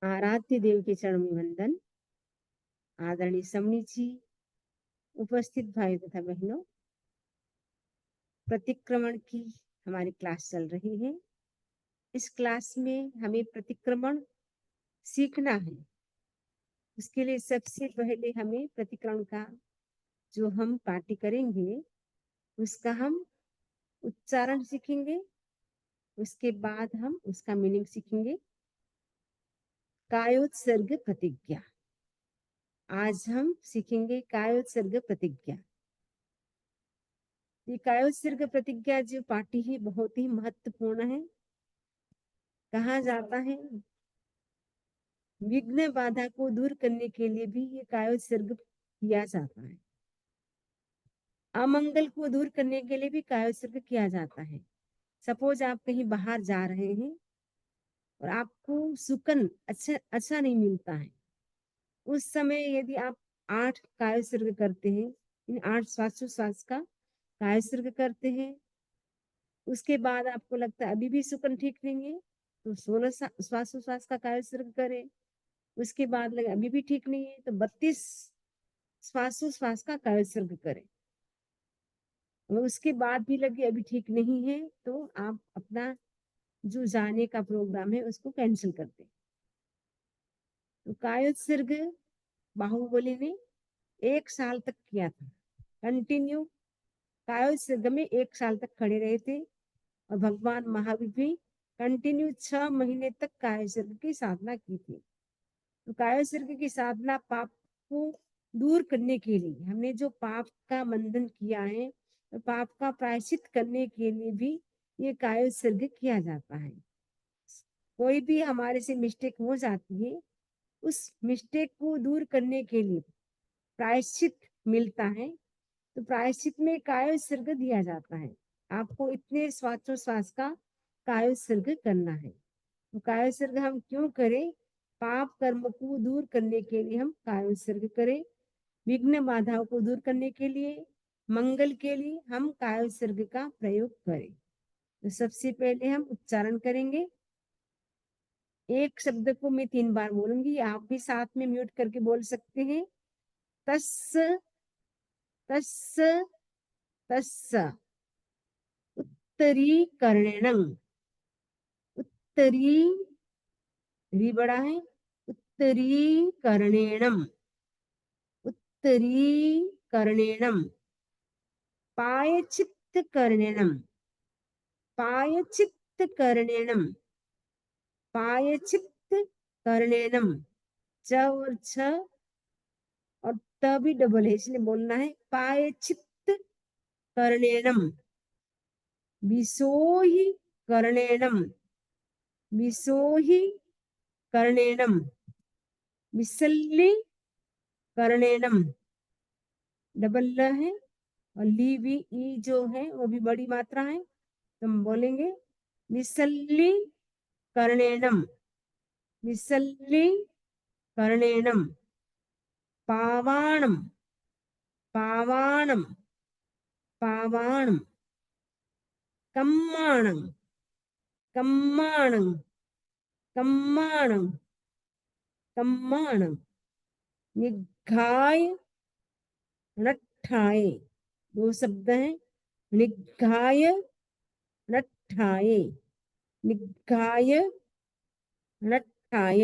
आराध्य देव के चरण में वंदन। आदरणीय समणी जी, उपस्थित भाई तथा बहनों, प्रतिक्रमण की हमारी क्लास चल रही है। इस क्लास में हमें प्रतिक्रमण सीखना है। उसके लिए सबसे पहले हमें प्रतिक्रमण का जो हम पाठी करेंगे उसका हम उच्चारण सीखेंगे। उसके बाद हम उसका मीनिंग सीखेंगे। कायोत्सर्ग प्रतिज्ञा। आज हम सीखेंगे कायोत्सर्ग प्रतिज्ञा। ये कायोत्सर्ग प्रतिज्ञा जो पाठी है बहुत ही महत्वपूर्ण है। कहा जाता है विघ्न बाधा को दूर करने के लिए भी ये कायोत्सर्ग किया जाता है। अमंगल को दूर करने के लिए भी कायोत्सर्ग किया जाता है। सपोज आप कहीं बाहर जा रहे हैं और आपको सुकन अच्छा नहीं मिलता है, उस समय यदि आप 8 कायोत्सर्ग करते हैं, इन 8 श्वासोच्छ्वास का कायोत्सर्ग करते हैं, उसके बाद आपको लगता है अभी भी सुकन ठीक नहीं है, तो 16 श्वासोच्छ्वास का कायोत्सर्ग करें। उसके बाद लगे अभी भी ठीक नहीं है, तो 32 श्वासोच्छ्वास का कायोत्सर्ग करें। और उसके बाद भी लगे अभी ठीक नहीं है, तो आप अपना जो जाने का प्रोग्राम है उसको कैंसिल कर दें। तो कायोत्सर्ग बाहुबली ने 1 साल तक किया था। कंटिन्यू कायोत्सर्ग में 1 साल तक खड़े रहे थे। और भगवान महावीर भी कंटिन्यू 6 महीने तक कायोत्सर्ग की साधना की थी। तो कायोत्सर्ग की साधना पाप को दूर करने के लिए, हमने जो पाप का बंधन किया है, तो पाप का प्रायश्चित करने के लिए भी ये कायोत्सर्ग किया जाता है। कोई भी हमारे से मिस्टेक हो जाती है, उस मिस्टेक को दूर करने के लिए प्रायश्चित मिलता है। तो प्रायश्चित में कायोत्सर्ग दिया जाता है। आपको इतने श्वासोच्छ्वास का कायोत्सर्ग करना है। तो कायोत्सर्ग हम क्यों करें? पाप कर्म को दूर करने के लिए हम कायोत्सर्ग करें। विघ्न बाधाओं को दूर करने के लिए, मंगल के लिए हम कायोत्सर्ग का प्रयोग करें। तो सबसे पहले हम उच्चारण करेंगे। एक शब्द को मैं 3 बार बोलूंगी, आप भी साथ में म्यूट करके बोल सकते हैं। तस्स तस्स तस्स उत्तरीकरणं। उत्तरी री बड़ा है। उत्तरीकरणेनम। उत्तरीकरणेनम। पायचित्तकरणेनम। पायचित्तकरणेनम। पायचित्तकरणेनम। च और छ और त भी डबल है, इसलिए बोलना है पायचित्तकरणेनम। विसोहि करणेनम। विसोहि करणेनम। विसल्ली करणेनम। डबल ल है और ली भी ई जो है वो भी बड़ी मात्रा है, तो हम बोलेंगे विसल्ली करणेनम। विसल्ली करणेनम। पावाणम। पावाणम। पावाणम। कम्माणं। कम्माणं। कम्माणं। कम्माणं। निघाय नट्ठाय। 2 शब्द हैं। निघाय नट्ठाय। निघाय नट्ठाय।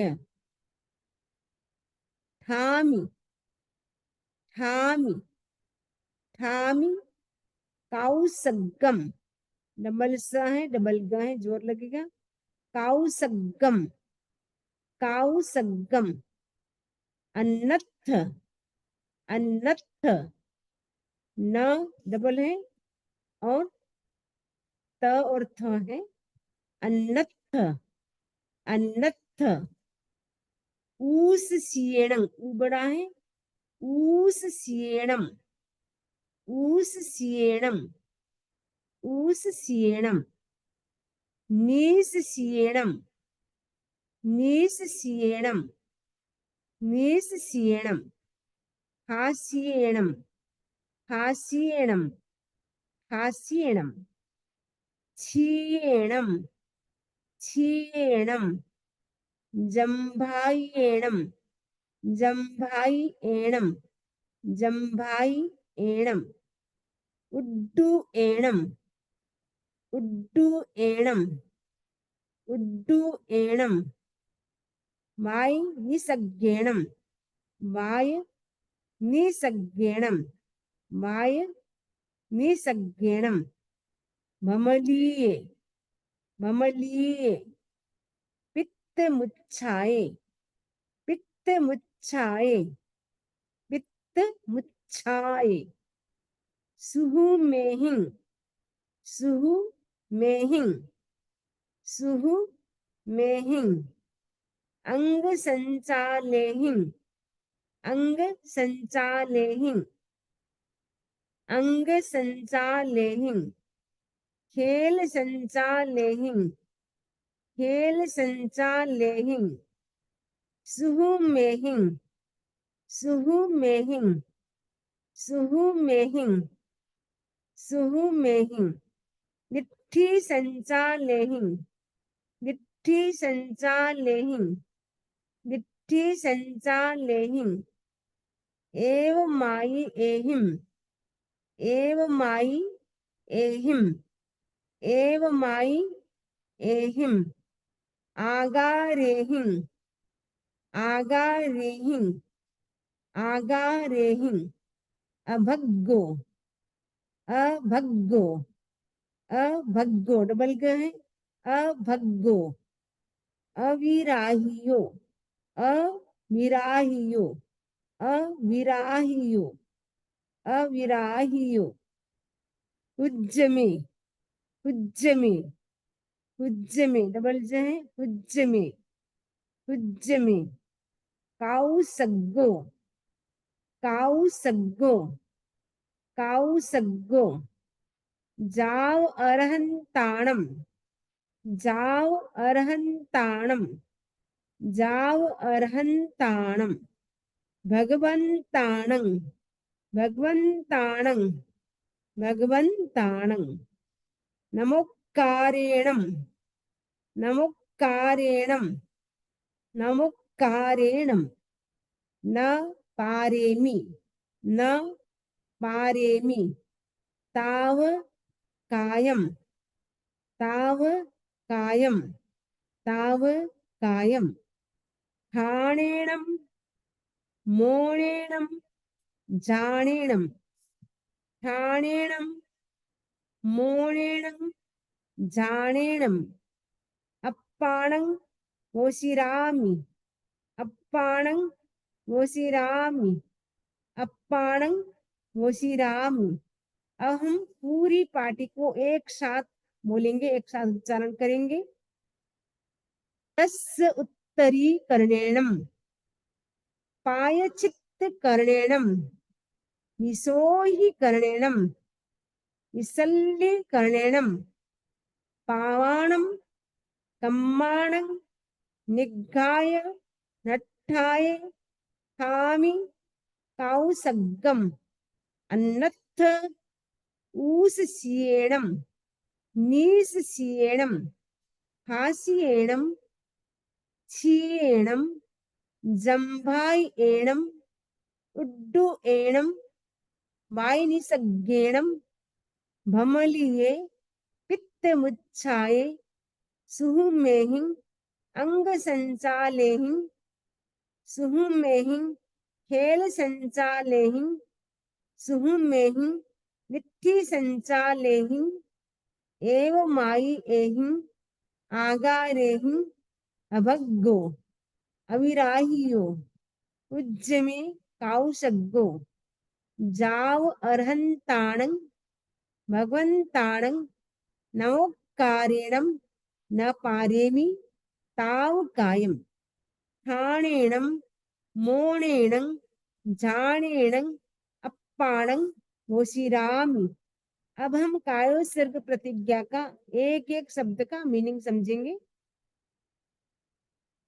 ठामि। ठामि। ठामि काउसग्गम। डबल स है, डबल ग है, जोर लगेगा। काउसग्गम। काउसग्गम। अन्नत्थ। अन्नत्थ। न डबल है और त और थ है। अन्नत्थ। अन्नत्थ। ऊस सिएणं। ऊ बड़ा है। ऊस सिएणं। ऊस सिएणं। ऊस सिएणं। नीस सिएणं। नीस सिएणं। नीस सिएणं। हास्येणं। हास्येणं। हास्येणं। क्षीयेणं। क्षीयेणं। जम्भाई एणम, जम्भाई एणम, जम्भाई एणम, उड्डू एणम, उड्डू एणम, उड्डू एणम, वाय निसज्ञेणम, वाय निसज्ञेणम, वाय निसज्ञेणम, भमलीये, भमलीये, पित्त मुच्छाए, पित्त मुच्छाए, पित्त मुच्छाए, सुहु मेहिंग, सुहु मेहिंग, सुहु मेहिंग, अंग संचालेहिंग, अंग संचालेहिंग, अंग संचालेहिंग, खेल संचालेहिंग, खेल संचालेहिंग, सुहु मेहिंग, सुहु मेहिंग, सुहु मेहिंग, सुहु मेहिंग, मिट्ठी संचालेहिंग, मिट्ठी संचालेहिंग, मिट्ठी संचालेहिंग, एव माई एहिम, एव माई एहिम, एव माई एहिम, आगारेहिं, आगारेहिं, आगारेहिं, अभग्गो, अभग्गो, अभग्गो, डबल ग है, अभग्गो, अविराहियो, अविराहियो, अविराहियो, अविराहियो, उज्जमे, उज्जमे, उज्जमे, डबल ज है, उज्जमे, उज्जमे, काउसग्गो, काउसग्गो, काउसग्गो, जाव अरहंताणम, जाव अरहंताणम, जाव अरहंताणम, भगवंताणं, भगवंताणं, भगवंताणं, नमोक्कारेणं, नमोक्कारेणं, नमोक्कारेणं, न पारेमि, न पारेमि, ताव कायम, ताव कायम, ताव कायम, ठाणेणं, मोणेणं, जाणेणं, ठाणेणं, मोणेणं, जाणेणं, अप्पाणं वोशिरामि, अप्पाणं वोशिरामि, अप्पाणं वोशिरामि। अब हम पूरी पार्टी को एक साथ बोलेंगे, एक साथ उच्चारण करेंगे। तस्य उत्तरीकरणेनम, पायचित्त करणेनम, विसोहीकरणेनम, विसल्लीकरणेनम, पावाणं कम्माणं निग्घाय नट्ठाय थामि काउसग्गम, अन्नत्थ ऊसस्येणं, नीसस्येणं, हास्येणं, क्षीयेणं, जम्भाई एणं, उड्डू एणं, वायनिसज्ञेणं, भमलिये, पित्तमुच्छाये, सुहुमेहिं, अंग संचालेहिं, सुहुमेहिं, खेल संचालेहिं, सुहुमेहिं, मिट्ठी संचालेहिं, एव माई एहिं, आगारेहिं, अभग्गो, अविराहियो, उज्जमे, काउसग्गो, जाव अर्हंताणं, भगवंताणं, नमोक्कारेणं, न पारेमि, ताव कायम, ठाणेणं, मोणेणं, जाणेणं, अप्पाणं वोशिरामि। अब हम कायोत्सर्ग प्रतिज्ञा का एक एक शब्द का मीनिंग समझेंगे।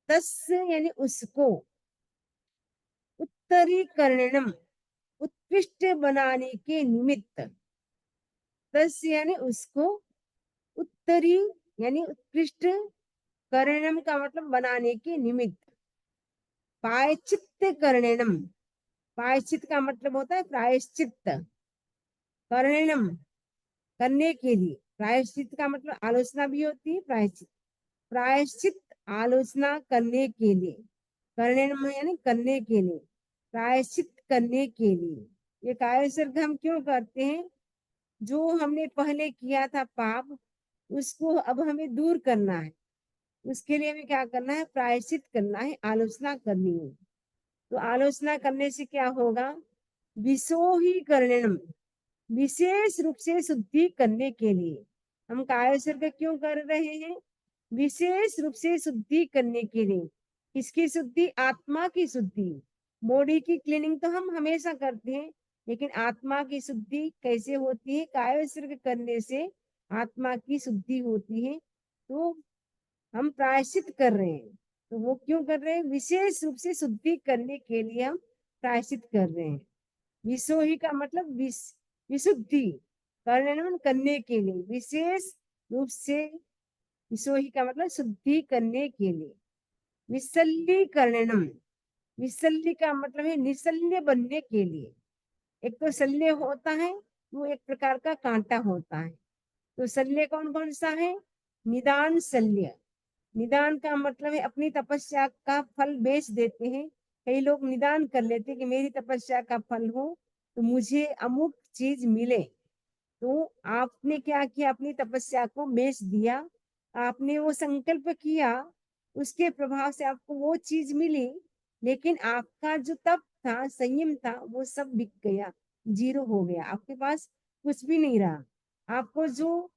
तस्य यानी उसको, उत्तरीकरणम उत्कृष्ट बनाने के निमित्त, तस्य यानी उसको, उत्तरी यानी उत्कृष्ट, करणम का मतलब बनाने के निमित्त। प्रायश्चित्त करणम, प्रायश्चित का मतलब होता है प्रायश्चित्त। करणम करने के लिए, प्रायश्चित का मतलब आलोचना भी होती है, प्रायश्चित, प्रायश्चित आलोचना करने के लिए, करणम यानी करने के लिए, प्रायश्चित करने के लिए। ये काय सर्ग हम क्यों करते हैं? जो हमने पहले किया था पाप, उसको अब हमें दूर करना है। उसके लिए हमें क्या करना है? प्रायश्चित करना है, आलोचना करनी है। तो आलोचना करने से क्या होगा? विशो ही करणम, विशेष रूप से शुद्धि करने के लिए हम काय सर्ग क्यों कर रहे हैं? विशेष रूप से शुद्धि करने के लिए। किसकी शुद्धि? आत्मा की शुद्धि। बॉडी की क्लीनिंग तो हम हमेशा करते हैं, लेकिन आत्मा की शुद्धि कैसे होती है? काय सर्ग करने से आत्मा की शुद्धि होती है। तो हम प्रायश्चित कर रहे हैं। तो वो क्यों कर रहे हैं? विशेष रूप से शुद्धि करने के लिए हम प्रायश्चित कर रहे हैं। विशोही का मतलब विशुद्धि, करने करने के लिए, विशेष रूप से। विशोही का मतलब शुद्धि करने के लिए। विसल्लीकरणम, विसल्ली का मतलब है निसल्य बनने के लिए। एक तो शल्य होता है, वो एक प्रकार का कांटा होता है। तो शल्य कौन कौन सा है? निदान शल्य। निदान का मतलब है अपनी तपस्या का फल बेच देते हैं। कई लोग निदान कर लेते हैं कि मेरी तपस्या का फल हो तो मुझे अमुक चीज मिले। तो आपने क्या किया? अपनी तपस्या को बेच दिया। आपने वो संकल्प किया, उसके प्रभाव से आपको वो चीज मिली, लेकिन आपका जो तप था, संयम था, वो सब बिक गया, जीरो हो गया। आपके पास कुछ भी नहीं रहा। आपको जो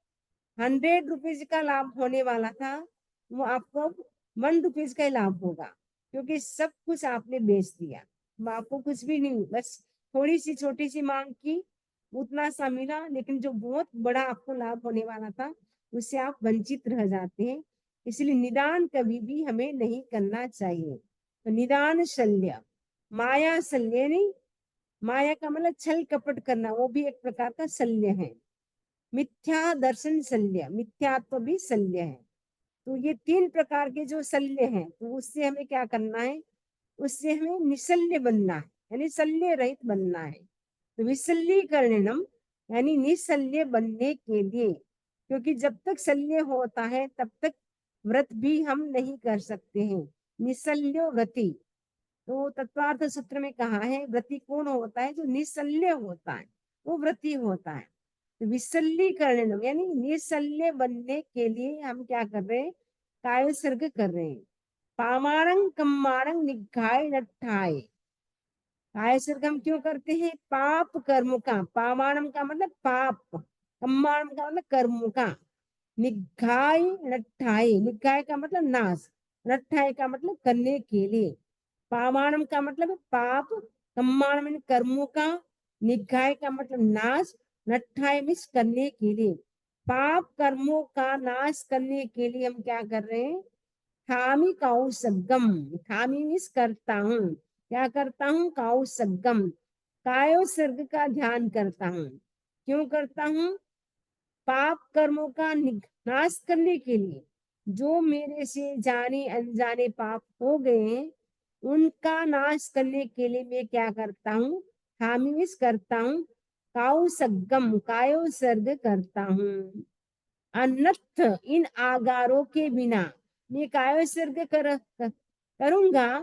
100 रुपीज का लाभ होने वाला था, वो आपको 1 रुपीज का ही लाभ होगा, क्योंकि सब कुछ आपने बेच दिया। आपको कुछ भी नहीं, बस थोड़ी सी छोटी सी मांग की, उतना सा मिला, लेकिन जो बहुत बड़ा आपको लाभ होने वाला था, उससे आप वंचित रह जाते हैं। इसलिए निदान कभी भी हमें नहीं करना चाहिए। तो निदान शल्य, माया शल्य नहीं। माया का मतलब छल कपट करना, वो भी एक प्रकार का शल्य है। मिथ्या दर्शन शल्य, मिथ्यात्व भी शल्य है। तो ये 3 प्रकार के जो शल्य हैं, तो उससे हमें क्या करना है? उससे हमें निशल्य बनना है, यानी शल्य रहित बनना है। तो विशल्यीकरणम यानी निशल्य बनने के लिए, क्योंकि जब तक शल्य होता है तब तक व्रत भी हम नहीं कर सकते हैं। निशल्यो व्रति। तो तत्वार्थ सूत्र में कहा है, व्रति कौन होता है? जो निशल्य होता है, वो व्रति होता है। तो विशल्यीकरण यानी निशल्य बनने के लिए हम क्या कर रहे हैं? काय सर्ग कर रहे हैं। पामारंग कम्मारंग निघाय नठाय। काय सर्ग हम क्यों करते हैं? पाप कर्म का, पामाणम का मतलब पाप, कम्माणम का मतलब कर्म का, निघाय नठाय, निघाय का मतलब नाश, नठाय का मतलब करने के लिए। पामाणम का मतलब पाप, कम्माणम कर्मों का, निघाय का मतलब नाश, नठाय मिस करने के लिए। पाप कर्मों का नाश करने के लिए हम क्या कर रहे हैं? थामी कौसगम, थामी मिस करता हूँ, क्या करता हूँ? कौसगम, कायो सर्ग का ध्यान करता हूँ। क्यों करता हूँ? पाप कर्मों का नाश करने के लिए। जो मेरे से जाने अनजाने पाप हो गए हैं, उनका नाश करने के लिए मैं क्या करता हूँ? हामिस करता हूँ, काउ सगम, कायो सर्ग करता हूँ। अन्यथ इन आगारों के बिना मैं कायो सर्ग करूंगा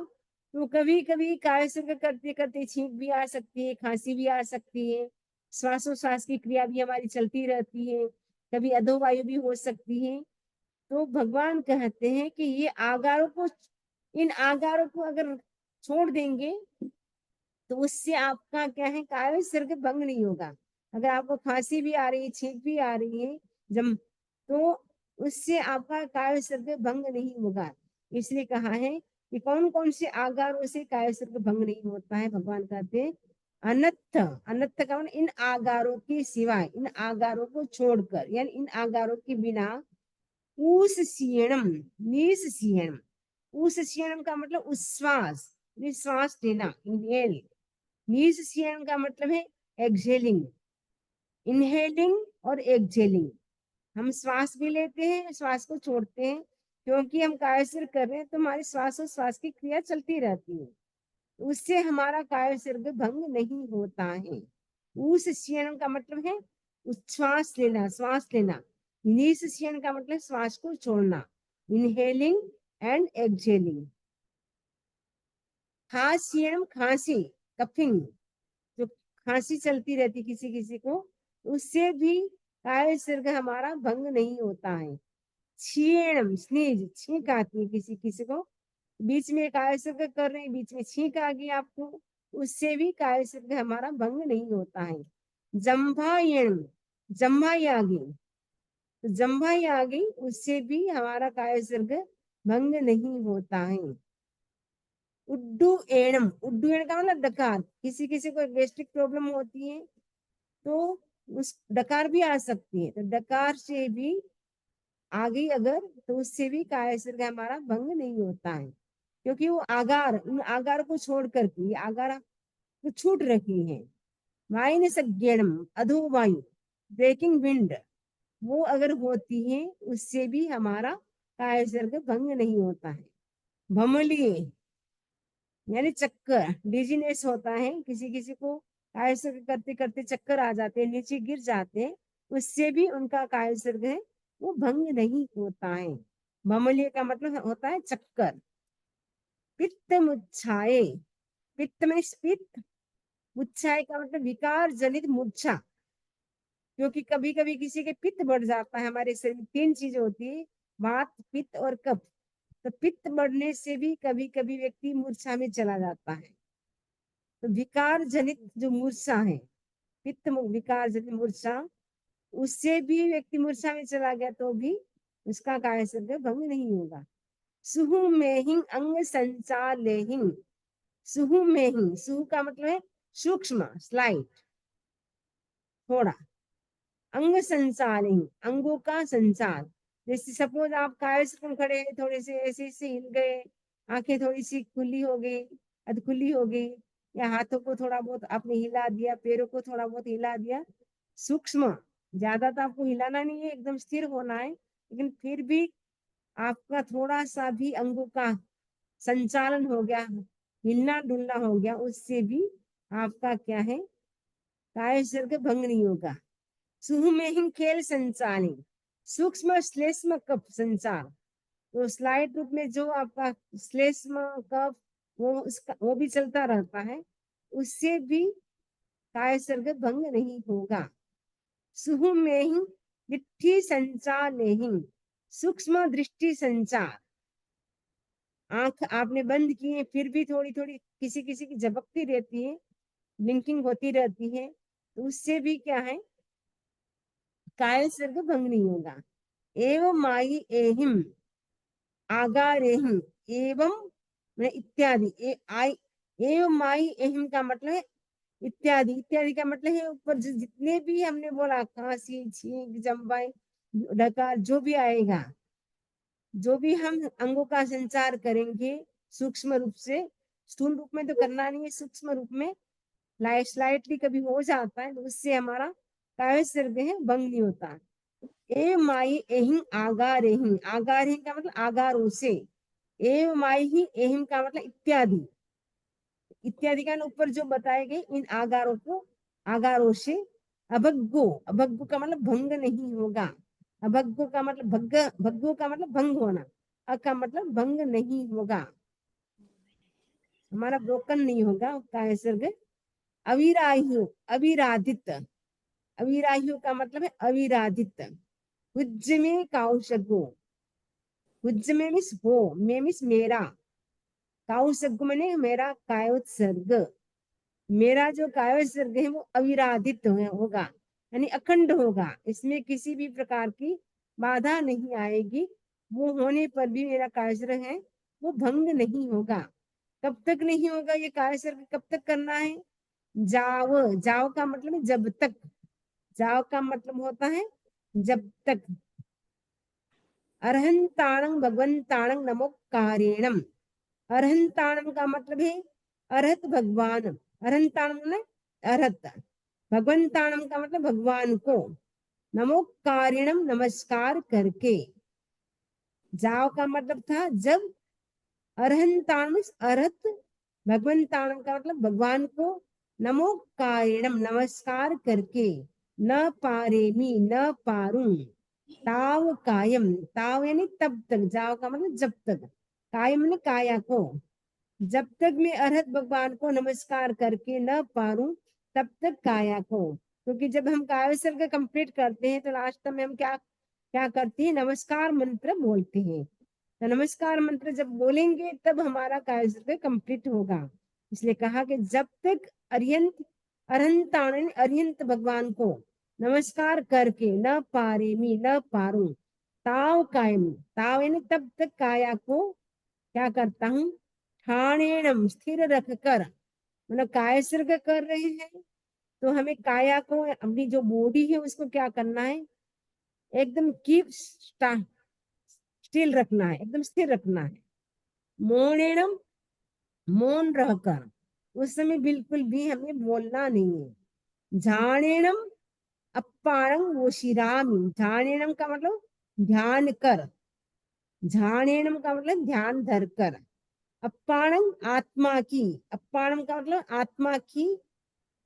तो कभी कभी कायो सर्ग करते करते छींक भी आ सकती है, खांसी भी आ सकती है, श्वासोश्वास की क्रिया भी हमारी चलती रहती है, कभी अधोवायु भी हो सकती है। तो भगवान कहते हैं कि ये आगारों को, इन आगारों को अगर छोड़ देंगे तो उससे आपका क्या है? काय सर्ग भंग नहीं होगा। अगर आपको खांसी भी आ रही है, छींक भी आ रही है, जम, तो उससे आपका काय सर्ग भंग नहीं होगा। इसलिए कहा है कि कौन कौन से आगारों से काय सर्ग भंग नहीं होता है? भगवान कहते हैं अनर्थ, अनर्थ का मतलब इन आगारों के सिवाय, इन आगारों को छोड़कर, यानी इन आगारों के बिना। ऊस सीयणम, नीस सीयणम, ऊस सीयणम का मतलब उच्छ्वास, निश्वास लेना, इनहेल। नीस सीयणम का मतलब है एक्सहेलिंग, इनहेलिंग और एक्सहेलिंग। हम श्वास भी लेते हैं, श्वास को छोड़ते हैं, क्योंकि हम कायसर्ग कर रहे हैं तो हमारे श्वासोश्वास की क्रिया चलती रहती है, उससे हमारा कायसर्ग भंग नहीं होता है। ऊष्यन का मतलब है उच्छ्वास लेना, श्वास लेना। निःश्यन का मतलब श्वास को छोड़ना, इनहेलिंग एंड एक्सहेलिंग। खांसी, खांसी, कफिंग, जो खांसी चलती रहती किसी किसी को, उससे भी कायसर्ग हमारा भंग नहीं होता है। छीण, स्नीज, छींक आती है किसी किसी को, बीच में कायसर्ग कर रहे हैं, बीच में छींक आ गई आपको, उससे भी कायसर्ग हमारा भंग नहीं होता है। जम्भायण, जम्भाई आ गई, तो जम्भाई आ गई, उससे भी हमारा कायसर्ग भंग नहीं होता है। उड्डू एणम, उड्डू एण का मतलब डकार, किसी किसी को गैस्ट्रिक प्रॉब्लम होती है तो उस डकार भी आ सकती है, तो डकार से भी आ गई अगर, तो उससे भी कायसर्ग हमारा भंग नहीं होता है, क्योंकि वो आगार, उन आगार को छोड़ करके आगार तो छूट रही है। वायु संज्ञानम, अधो वायु, ब्रेकिंग विंड, वो अगर होती है उससे भी हमारा कायसर्ग भंग नहीं होता है। भमलिए यानी चक्कर, डिजीनेस होता है किसी किसी को, कायसर्ग करते करते चक्कर आ जाते हैं, नीचे गिर जाते हैं, उससे भी उनका कायसर्ग है वो भंग नहीं होता है। भमलिए का मतलब होता है चक्कर। पित्त मुच्छाए, पित्त में पित्त, मुच्छाए का मतलब विकार जनित मूर्छा, क्योंकि कभी कभी किसी के पित्त बढ़ जाता है। हमारे शरीर में 3 चीजें होती है, वात, पित्त और कफ, तो पित्त बढ़ने से भी कभी कभी व्यक्ति मूर्छा में चला जाता है। तो विकार जनित जो मूर्छा है, पित्त विकार जनित मूर्छा, उससे भी व्यक्ति मूर्छा में चला गया तो भी उसका कायसर्ग भंग नहीं होगा। सुहु में हिंग अंग संचार लेहिंग, सुहु में हिंग, सुहु का मतलब है सूक्ष्म, स्लाइट, थोड़ा, अंग संचारिंग, अंगों का संचार। जैसे सपोज आप कायस्थ खड़े हैं, थोड़े से ऐसे ऐसे हिल गए, आंखें थोड़ी सी खुली हो गई, अध खुली हो गई, या हाथों को थोड़ा बहुत आपने हिला दिया, पैरों को थोड़ा बहुत हिला दिया, सूक्ष्म, ज्यादा तो आपको हिलाना नहीं है, एकदम स्थिर होना है, लेकिन फिर भी आपका थोड़ा सा भी अंगों का संचालन हो गया, हिलना डुलना हो गया, उससे भी आपका क्या है, कायस्थ भंग नहीं होगा। सुह में ही खेल संचारी, सूक्ष्म श्लेष्म कप संचार, तो स्लाइड रूप में जो आपका श्लेष्म कप, वो उसका वो भी चलता रहता है, उससे भी कायसर्ग भंग नहीं होगा। सुह में ही दृष्टि संचार नहीं, सूक्ष्म दृष्टि संचार, आंख आपने बंद की है फिर भी थोड़ी थोड़ी किसी किसी की झपकती रहती है, ब्लिंकिंग होती रहती है, तो उससे भी क्या है, कायसर्ग भंग नहीं होगा। एवं माई एहिम, आगारेहिम, एवं इत्यादि, एवं माई एहिम का मतलब है इत्यादि, इत्यादि का मतलब है ऊपर जितने भी हमने बोला, खांसी, छींक, जम्बाई, डकार, जो भी आएगा, जो भी हम अंगों का संचार करेंगे सूक्ष्म रूप से, स्थूल रूप में तो करना नहीं है, सूक्ष्म रूप में स्लाइटली कभी हो जाता है, तो उससे हमारा कायसर्ग है भंग नहीं होता। ए माई एहिं आगार एहिं, आगार एहिं का मतलब आगारों से, एव माई ही एहिं का मतलब इत्यादि, इत्यादि का ऊपर जो बताए गए इन आगारों को, आगारों से, अभग्गो, अभग्गो का मतलब भंग नहीं होगा, अभग्गो का मतलब भग्गो का मतलब भंग होना, अ का मतलब भंग नहीं होगा, हमारा ब्रोकन नहीं होगा कायसर्ग। अविराह्यो, अविराधित, अविराह्यो का मतलब है अविराधित। हुज्ज में काउशगो, हुज्ज में मिस हो, में मिस मेरा, काउशग मैंने मेरा कायोत्सर्ग, मेरा जो कायोत्सर्ग है वो अविराधित होगा, यानी अखंड होगा, इसमें किसी भी प्रकार की बाधा नहीं आएगी, वो होने पर भी मेरा कायोत्सर्ग है वो भंग नहीं होगा। कब तक नहीं होगा ये कायोत्सर्ग, कब तक करना है, जाव, जाव का मतलब है जब तक, जाव का मतलब होता है जब तक। अर्हंताणं भगवंताणं नमोकारेणम, अर्हंताणम का मतलब है अर्हत भगवान, अर्हंताणम ने अर्हत, भगवंताणम का मतलब भगवान को, नमोकारिणम नमस्कार करके, जाओ का मतलब था जब, अर्हंताण अर्हत, भगवंताण का मतलब भगवान को, नमो कायणम नमस्कार करके, न पारेमी न पारूं, ताव कायम, ताव यानी तब तक, जाओ का मतलब जब तक, कायम ने काया को, जब तक मैं अर्हत भगवान को नमस्कार करके न पारूं तब तक काया को। क्योंकि जब हम काव्य सर्ग कंप्लीट करते हैं तो लास्ट में हम क्या क्या करते हैं, नमस्कार मंत्र बोलते हैं। तो नमस्कार मंत्र जब बोलेंगे तब हमारा काव्य सर्ग कंप्लीट होगा। इसलिए कहा कि जब तक अर्यंत, अरहंताण अर्यंत भगवान को नमस्कार करके न पारेमी न पारूं, ताव कायम, ताव यानी तब तक काया को क्या करता हूँ, ठाणेणम स्थिर रखकर, मतलब काय सर्ग कर रहे हैं तो हमें काया को, अपनी जो बॉडी है उसको क्या करना है, एकदम कीप स्टिल रखना है, एकदम स्थिर रखना है। मौनेणम, मौन रहकर, उस समय बिल्कुल भी हमें बोलना नहीं है। झाणेणम अपाणम वशिरामि, झाणेणम का मतलब ध्यान कर, झाणेणम का मतलब ध्यान धर कर, अपाणम आत्मा की, अपाणम का मतलब आत्मा की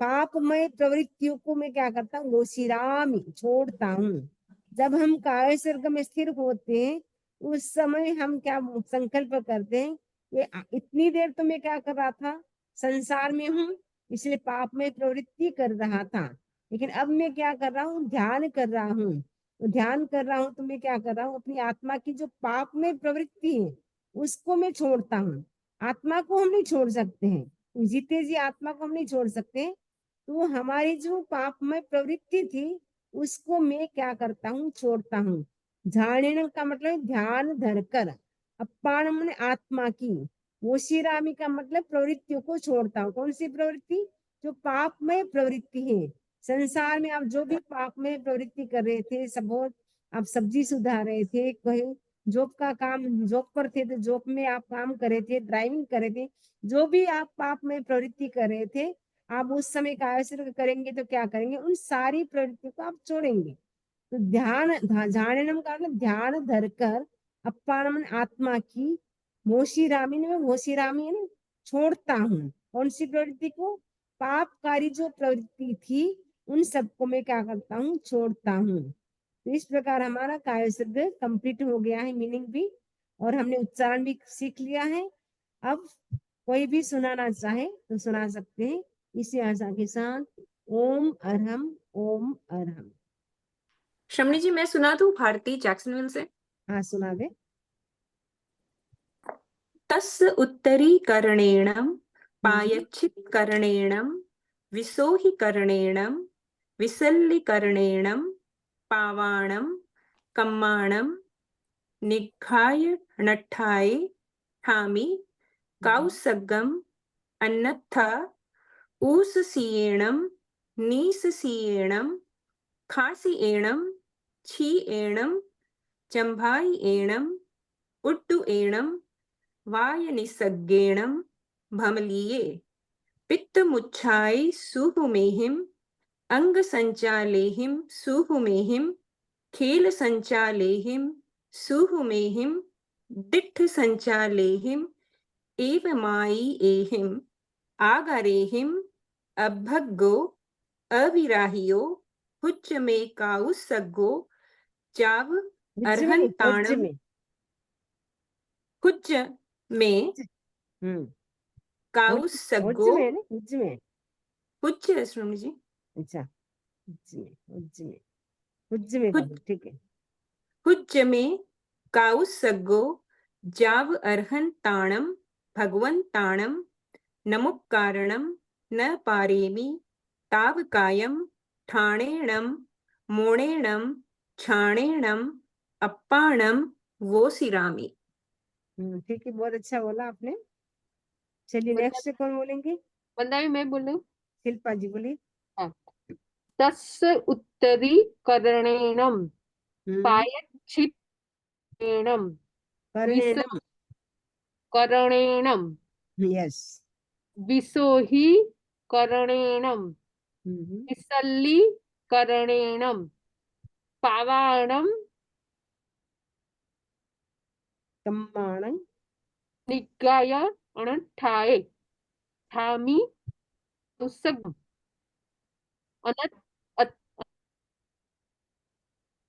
पापमय प्रवृत्तियों को मैं क्या करता हूँ, वशिरामि छोड़ता हूँ। जब हम काया सर्ग में स्थिर होते हैं उस समय हम क्या संकल्प करते हैं, ये इतनी देर तो मैं क्या कर रहा था, संसार में हूँ इसलिए पाप में प्रवृत्ति कर रहा था, लेकिन अब मैं क्या कर रहा हूँ, ध्यान कर रहा हूँ। तो ध्यान कर रहा हूँ तो मैं क्या कर रहा हूँ, अपनी आत्मा की जो पाप में प्रवृत्ति है उसको मैं छोड़ता हूँ। आत्मा को हम नहीं छोड़ सकते हैं, जीते जी आत्मा को हम नहीं छोड़ सकते, तो हमारी जो पापमय प्रवृत्ति थी उसको मैं क्या करता हूँ, छोड़ता हूँ। झाड़ेन का मतलब ध्यान धरकर, अपाण मन आत्मा की, वशिरामी का मतलब प्रवृत्तियों को छोड़ता हूँ। कौन सी प्रवृत्ति, जो पापमय प्रवृत्ति है। संसार में आप जो भी पापमय प्रवृत्ति कर रहे थे, सब आप सब्जी सुधार रहे थे, कहीं जॉब का काम, जॉब पर थे तो जॉब में आप काम कर रहे थे, ड्राइविंग कर रहे थे, जो भी आप पापमय प्रवृत्ति कर रहे थे, आप उस समय काया सर्ग करेंगे तो क्या करेंगे, उन सारी प्रवृत्तियों को आप छोड़ेंगे। तो ध्यान, झाड़नम का मतलब ध्यान धरकर, अपान आत्मा की, मोशीरामी में मोशीरामी है ना, छोड़ता हूँ। कौन सी प्रवृत्ति को, पापकारी जो प्रवृत्ति थी उन सबको मैं क्या करता हूँ, छोड़ता हूँ। तो इस प्रकार हमारा काया सर्ग कंप्लीट हो गया है, मीनिंग भी, और हमने उच्चारण भी सीख लिया है। अब कोई भी सुनाना चाहे तो सुना सकते हैं इसी आशा के साथ। ओम अरहम, ओम अरहम। श्रमणी जी मैं सुना दूं भारती जैक्सनविल से। हाँ सुना दे। तस् उत्तरीकरणेन पायच्छित्करणेन विसोहिकरणेन विसल्लीकरणेन पावाणं कम्माणं निघ्घाय नट्ठाय ठामि कौसगम् अन्यथा ऊससीयेणं नीससीयेणं खासीयेणं छीयेणं चम्भायेणं उड्डुयेणं वायनिसर्गेणं भमलीये पित्तमुच्छाय सुहुमेहिं अंगसंचालेहिं सुहुमेहिं खेलसंचालेहिं सुहुमेहिं दिट्ठसंचालेहिं एवमायि आगारेहिं अभग्गो अविराहियो हुच्च मे काउसग्गो जाव हुज्ज में नहीं, हुज्ज अर्हंताणम में। हुच्च में हम्म, हुज्ज काउसग्गो में नहीं, हुज्ज में। हुच्च है सुन जी। अच्छा, हुज्ज में, हुज्ज में, हुज्ज में हुच्च बोलो, ठीक है। हुच्च में काउसग्गो जाव अर्हंताणम भगवंताणम नमुक्कारणम न पारेमि ताव कायम ठाणेणम मोणेणम छाणेणम अप्पाणम वो सिरामी। ठीक है, बहुत अच्छा बोला आपने। चलिए वंदना नेक्स्ट कौन बोलेंगे। वंदना भी मैं बोलूं। शिल्पा जी बोलिए। हाँ। तस्य उत्तरीकरणेन हम्म, पायच्छित्तेन कर्णेनम। विसकरणेन यस। विसोहीकरणेन हम्म, विसल्लीकरणेन पावाणं कम्माणं निगाय ठाए ठामी कौसगम अनत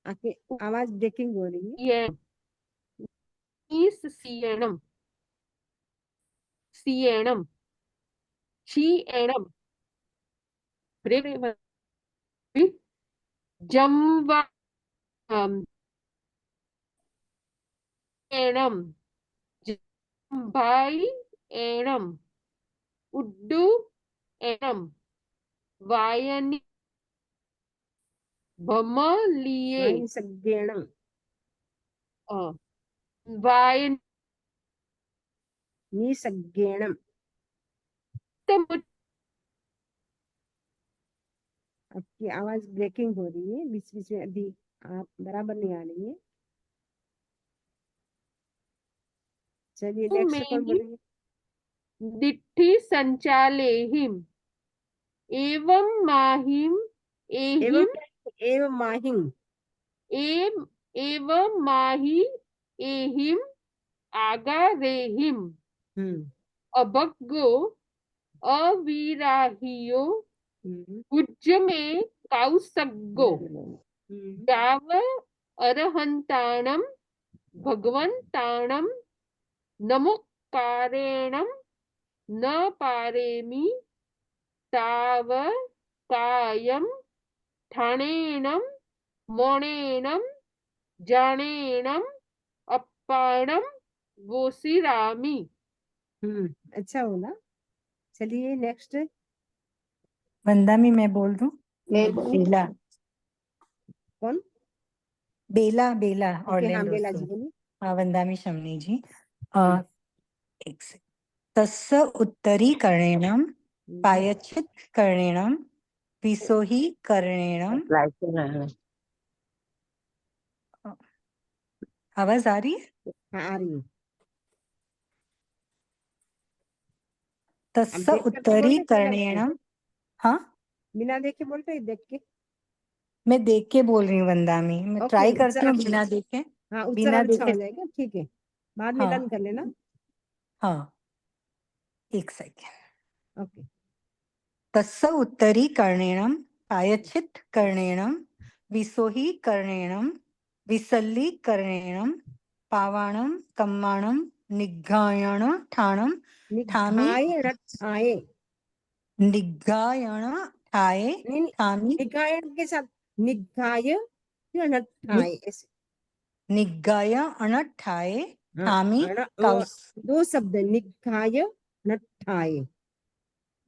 आपकी आवाज ब्रेकिंग हो रही है। सीयणम सीयणम क्षीयणम जम्वा एणम जम्भाई एणम उड्डू एणम वायनि भमलिये वायुसज्ञेणं वायन निसज्ञेणं। आपकी आवाज ब्रेकिंग हो रही है, बीच बीच में अभी आप बराबर नहीं आ रही है। चलिए नेक्स्ट कौन बोलेंगे? दिट्ठी संचालेहिम एवं माहिम एवं एहिम एवं माहिं एवं माहि एहिम आगारेहिम अभग्गो अविराहियो उज्ज में कौसग्गो दाव अरहंताणम भगवंताणम नमुकारेणम न पारेमि ताव कायम ठाणेणम मोणेणम जाणेणम अप्पाणम वोसिरामि। अच्छा बोला। चलिए नेक्स्ट वंदामी मैं बोल दूं? बेला कौन? बेला बेला ओके हाँ ऑर्लैंडो बेला से। जी बोलिए। हाँ वंदामी शमनी जी। एक से तस्य उत्तरीकरणेन पायचित करणेन विसोही करणेन। आवाज आ रही है? हाँ आ रही है। तस्य देख करके बोल रहे उत्तरीकरणेन। हाँ बिना देखे बोल रहे देख के? मैं देख के बोल रही हूँ वंदामी, मैं ओके ट्राई करती उच्चारण हूँ बिना देखे। हाँ बिना उच्चारण अच्छा देखे हो जाएगा, ठीक है। बाद में हाँ लर्न कर लेना। हाँ एक सेकेंड। ओके तस्य उत्तरीकरणेन पायचित करणेन विसोही करणेन विसल्लीकरणेन पावाणं कम्माणं निग्घायण ठाणं ठामी निघाय रठाए। निग्घायण ठाए नहीं ठामी निघायन के साथ निघाय नठाए ऐसे। निग्घाय अणठाए हाँ ठामी और कौस दो शब्द निघाय नठाए।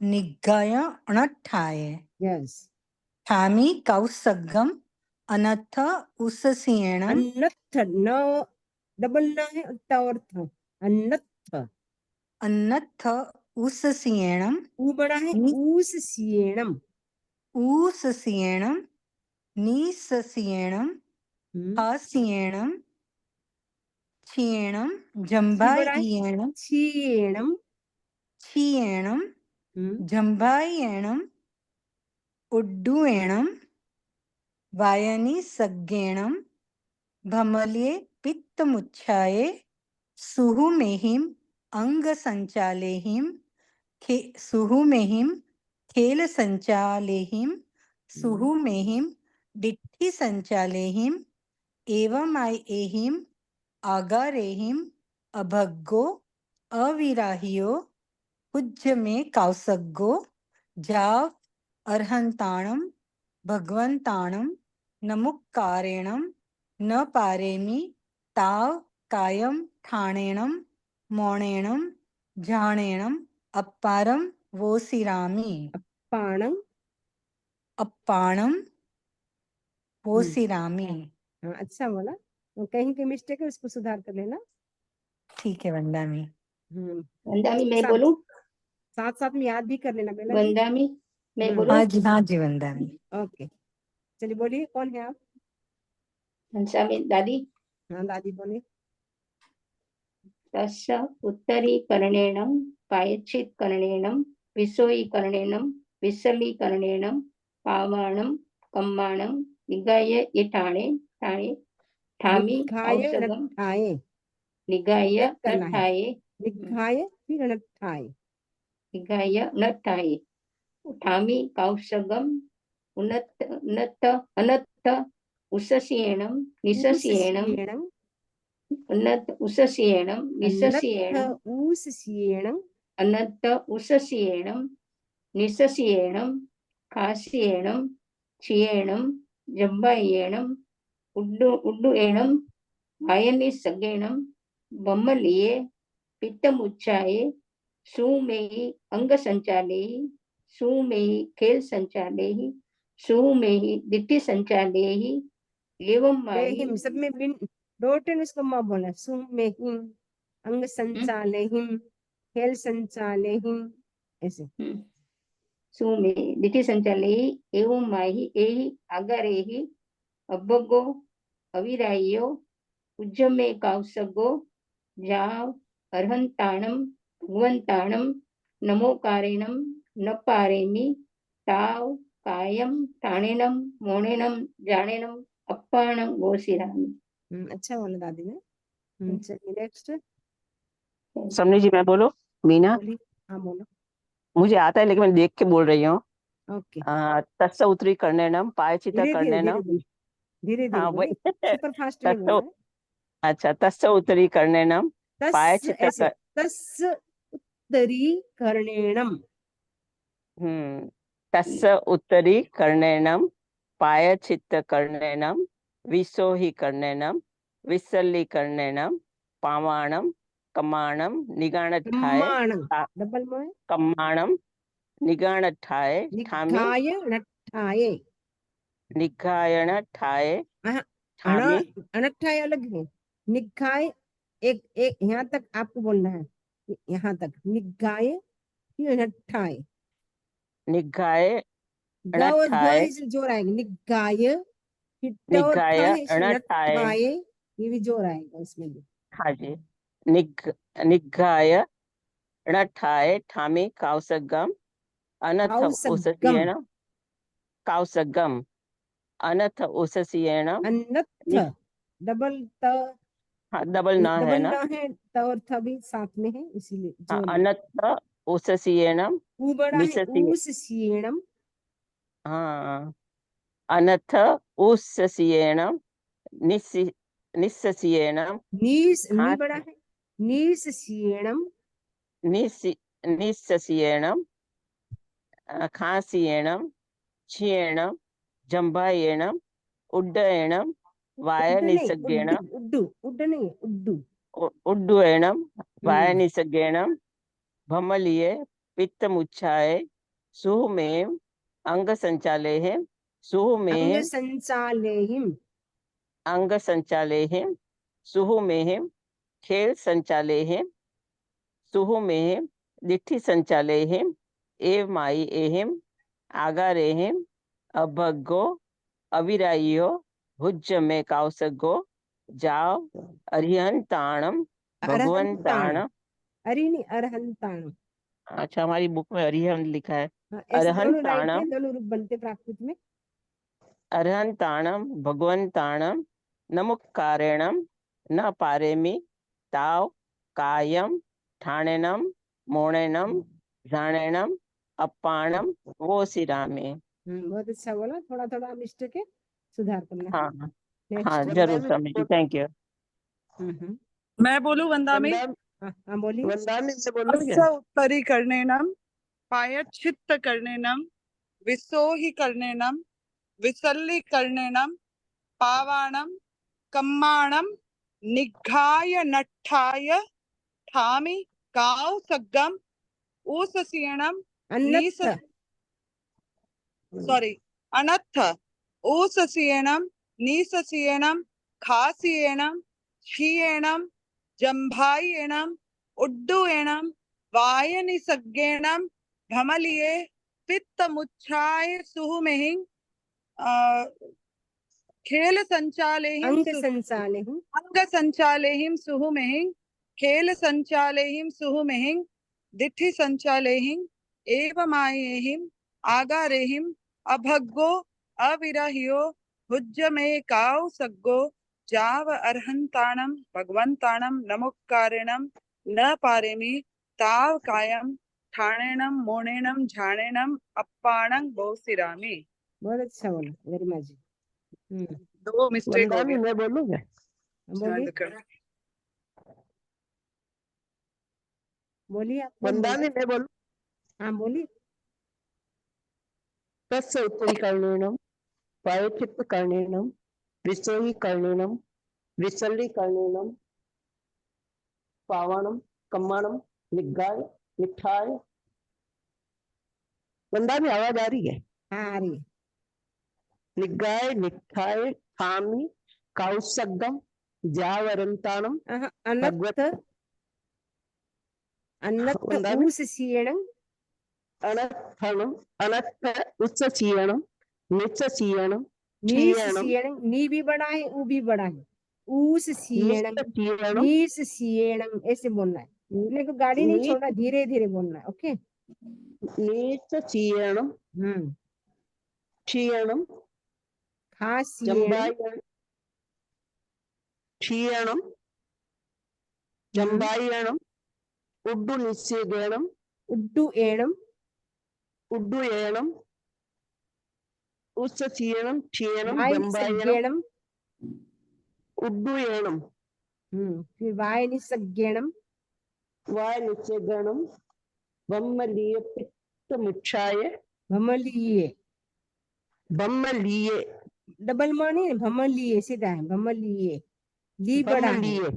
निग्घाय अणठाए यस ठामी कौसगम अनथ उससीयणम अन्नथ न डबल न है ट और थ। अन्नथ अन्नथ उससीयणम ऊ बड़ा है ऊस सिएणम। ऊससीयणम नीससीयणम हासीयणम क्षीयणम ची बड़ा है जम्भायीयणम क्षीणम। क्षीयणम जम्भायीयणम उड्डुयणम वायनि सज्ञेणम भमल्ये पित्तमुच्छाये सुहुमेहिम अंग संचालेहिम सुहुमेहिम खेल संचालेहिम सुहुमेहिम डिट्ठी संचालेहिम एवं एहिम आगारेहिम अभग्गो अविराहियो उज्ज में कौसग्गो जाव अर्हंताणम भगवंताणम नमुक्कारेणम न पारेमि ताव कायम ठाणेणम मोणेणम जाणेणम अप्पारम वोसिरामि। पाणम अप्पाणम वोसिरामि। हाँ अच्छा बोला। तो कहीं की मिस्टेक है उसको सुधार कर लेना। ठीक है वंदामी। वंदामी मैं बोलूं? साथ साथ में याद भी कर लेना बेला जी। वंदामी मैं बोलूं? हाँ जी वंदामी। ओके चलिए बोलिए कौन है आप? वंदामी दादी। हाँ दादी बोलिए। तस्य उत्तरीकरणेन पायचित्करणेन विसोयीकरणेन विसलीकरणेन पावाणं कम्माणं निगाय ये ठाणे ठाणे ठामी निघाय औषधम नठाए। निगाय एक करना है। नठाये निघाय फिर अनठाय। निगाय नठाये ठामी कौशगम उन्नत उन्नत अनत्थ उसस्येणं निसस्येणं ऊसस्येणं उन्नत उसस्येणं अनत्थ निसस्येणं ऊसस्येणं अनत्थ उसस्येणं निसस्येणं खास्येणं क्षीयेणं जम्बायेणं उड्डुएणं वायनिसगेणं बम्मलिये पित्तमुच्चाये सुमेहि अंगसंचालेहि सुमेहि खेल संचालेहि सुमेहि दिट्ठि संचालेहि एवं माहि लेहिम सब में बिन दो टन उसको माँ बोला। सुम में हिम अंग संचाले हिम खेल संचाले हिम ऐसे। सुमेहि दिट्ठि संचालेहि एवं माहि एहि आगारेहि अभगो अविरायो उज्जमे कावसगो जाव अर्हंताणम भगवंताणम नमोकारेणम न पारेमि ताव कायम ठाणेनम मोणेनम जाणेनम अप्पाणम गोसिरामि। अच्छा बोला दादी ने। चलिए नेक्स्ट समनी जी मैं बोलो। मीना, बोली। हाँ बोलो। मुझे आता है लेकिन मैं देख के बोल रही हूँ। ओके तत्स उत्तरी कर्णेनम पायचित धीरे धीरे धीरे कर्णेनम। धीरे धीरे धीरे हाँ बोली। वही सुपर फास्ट नहीं तत्स बोलना है। अच्छा तत्स उत्तरी कर्णेनम तस् पायचित ऐसे तस् उत्तरी कर्णेणम। तस्य उत्तरी कर्णेनम पायचित कर्णेनम विसोहि कर्णेनम विसल्ली कर्णेनम पावाणम कमाणम निगाणठाय कम्माणम डबल में कम्माणम निगाणठाय ठामी निघाय नठाये। निगायणठाय अण ठामी अनठाय अलग है। निघाय एक एक यहाँ तक आपको बोलना है। यहाँ तक निघाय फिर नठाय। निगाय ग और घ अणठाय से जोर आएगा। निघाय फिर ट और ठ निगाय है इसमें अणठाय। नठाय ये भी जोर आएगा इसमें भी। हाँ जी। निगाय अणठाय ठामी कावसगम अनथ औसगम उससियेण कावसगम अनथ उससियेण अन्नथ डबल त हाँ डबल ना है डबल ना। न है। त और थ भी साथ में है इसीलिए हाँ जोर है। अनथ उससियेण ऊ बड़ा है निससि ऊस सीणम। हाँ अनथ उससियेण निस्सि निस्ससियेण नीस नी खा बड़ा है नीस सीणम। निस्सि निस्ससियेण खासियेण क्षीयेण जम्भायेण उड्डयेण उड्ड नहीं वायनिसर्गेण उड्डू उड्डू उड्ड नहीं उड्डू। उड्डयेण वायनिसर्गेण भमलिये पित्तमुच्छाये सुहुमेव अंगसंचालेः अंग सुहुमेव संचालेहिम अंगसंचालेः सुहुमेव खेल संचालेः सुहुमेव दिट्ठि संचालेः एव माई एहिम आगारेहिम अभग्गो अविरायो भुज्य में कावसगो जाव अरिहंताणम अरहंताण। भगवंताण। अरे नहीं अरहंताण। अच्छा हमारी बुक में अरिहंत लिखा है। हाँ, ऐसे दोनों राइट है अरहंताणम दोनों रूप बनते प्राकृत में। अरहंताणम भगवंताणम नमुकारेणम न पारेमि ताव कायम ठाणेनम मोणेनम जाणेनम अप्पाणम वो सिरामे। बहुत अच्छा बोला। थोड़ा थोड़ा मिस्टेक है सुधार करना है। हाँ हाँ नेक्स्ट जरूर समझी। Thank you. मैं बोलूं वंदामी। हाँ बोलिए। तस्य उत्तरी कर्णेनम पायच्छित्त कर्णेनम विसोहि कर्णेनम विसल्ली कर्णेनम पावाणम कम्माणम निघाय नठाय ठामी काव सग्गम ऊससीणम नीस अन्नथ सॉरी अनत्थ ऊससीणम नीससीणम खासीणम क्षीयेणम जम्भायेणम उड्डुएणम वायनिसग्गेणम भमलिये पित्तमुच्छाय सुहुमेहिं खेल संचालेहिं अंग संचालेहिम अंग संचालेहिं सुहुमेहिं खेल संचालेहिं सुहुमेहिं दिट्ठि संचालेहिं एवमायेहिं आगारेहिं अभग्गो अविरह्यो भुज्य में काव सग्गो जाव अर्हन्ताणं भगवन्ताणं नमुक्कारेणं न पारेमि ताव कायं ठाणेणं मोणेणं झाणेणं अप्पाणं बहुसिरामि। बहुत अच्छा बोला, वेरी मच। 2 मिस्टेक हो वंदामी गया। मैं बोलूंगा। बोलिए बोलिए, आप कौन बोल वंदामी रहे मैं बोलूं। हैं? हाँ बोलिए। तस्य उत्तरीकरणेन प्रायश्चित्तकरणेन विसर्गीकरणेन विसर्गीकरणेन पावनं कम्माणं निग्गाय निठाय। वंदामी आवाज आ रही है? हाँ आ रही है। निग्गाय निठाय थामी कौसगम जावरंताणम अनत्थ अनत्थ वंदामी ऊस सीयणं अनर्थनम अनर्थ उत्सचीयणम नित्सचीयणम नीस चीयणम सीयणं, नी भी बड़ा है, ऊ भी बड़ा है। ऊस सीयणं, नित्सचीयणम नीस सीयणं, ऐसे बोलना है। अपने को गाड़ी नहीं छोड़ना, धीरे धीरे बोलना है। ओके। नित्सचीयणम चीयणम खास सीयणं, जंबायण चीयणम जंबायणम उड्डु निस्सेगणम उड्डू एणं, उड्डु एणम उत्सचीयणम चीयणम वाय जंबायणम निसज्ञेणं, उड्डु एणम फिर वाय निसज्ञेणं, वाय निस्सेगणम बम्मलीय पित्त मुच्छाय भमलिये, बम्मलीय डबल मानी है, भमलिये सीधा है, भमलिये, ली बड़ा है, बम्मलीय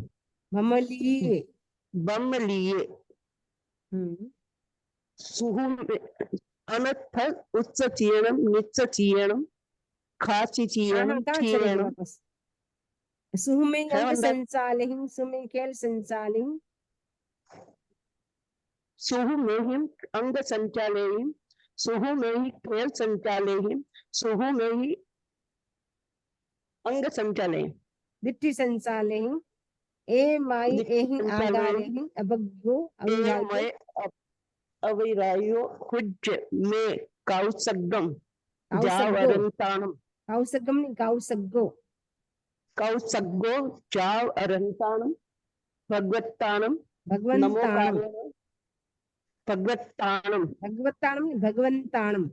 भमलिये। बम्मलीय हम्म सुहु अनर्थ उत्सचीयणम नित्सचीयणम हाँ खासिचीयणम कहाँ चले गए चीयणम वापस? सुहुमें है अंग वंदा संचालिहिं, सुमें खेल संचालिहिं, सुहु में ही अंग संचालेहिम सुहु में ही खेल संचालेहिम सुहु में ही अंग संचालेहिम दिट्ठी संचालिहिं, ए माई दिट्ठि एहिं संचालेहिम आगारेहिं, अबग्गो ए अविरायो, मय अविरायो हुज्ज में कौसगम काउसग्गो, जावरंताणम काउसगम नहीं काउसग्गो, कौसग्गो जाव अरंताणम भगवत्ताणम नमो भगवंताणम, कार्य भगवत्ताणम भगवत्ताणम नहीं भगवंताणम,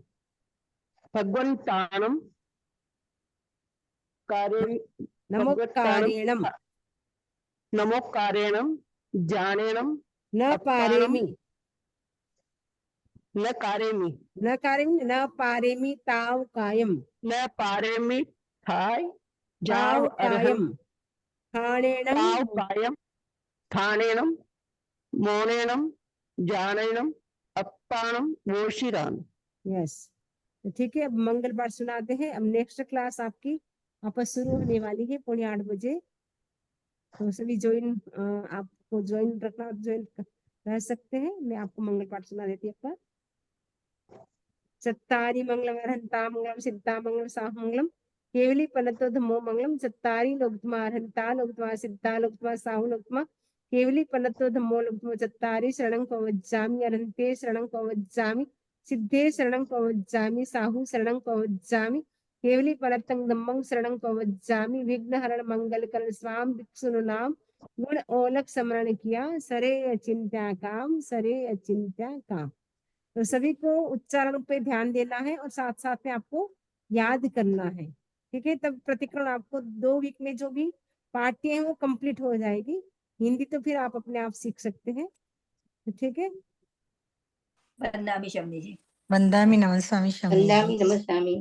भगवंताणम कार्य भगवत्ताणम नमोक्कारेणम, नमो कार्यणम जानेणम न अप्पाणम पारेमि, न कारेमि न कारेमि, न पारेमि ताव कायम, न पारेमि थाय जाव ताव अर्हम कायम, ठाणेणं, ताव कायम थानेणम मोनेणम जानेणम अप्पाणम वोशिराम। यस। तो ठीक है, अब मंगल पाठ सुनाते हैं। अब नेक्स्ट क्लास आपकी वापस शुरू होने वाली है 7:30 बजे। तो सभी ज्वाइन, आपको ज्वाइन रखना, ज्वाइन रह सकते हैं। मैं आपको मंगल पाठ सुना देती हूँ आपका। चत्तारि मंगलम अर्हन्ता मंगलम सिद्धा मंगलम साहु मंगलम केवली पनतो धम्मो मंगलम। चत्तारि लोकत्मा अर्हन्ता लोकत्मा सिद्धा लोकत्मा साहु लोकत्मा केवली पनतो धम्मो लोकत्मा। चत्तारि शरणं पवज्जामि अरहन्ते शरणं पवज्जामि सिद्धे शरणं पवज्जामि साहु शरणं पवज्जामि केवली पनतं धम्मं शरणं पवज्जामि। विघ्नहरण मंगलकरण स्वाम भिक्षुनु नाम गुण ओलक स्मरण किया सरे अचिंत्या काम, सरे अचिंत्या काम। तो सभी को उच्चारण पे ध्यान देना है और साथ साथ में आपको याद करना है। ठीक है, तब प्रतिकरण आपको 2 वीक में जो भी पाठ्य है वो कंप्लीट हो जाएगी। हिंदी तो फिर आप अपने आप सीख सकते हैं। तो ठीक है, वंदामि शम्मी जी। वंदामि नमः स्वामी शम्मी जी। वंदामि नमस्कामि।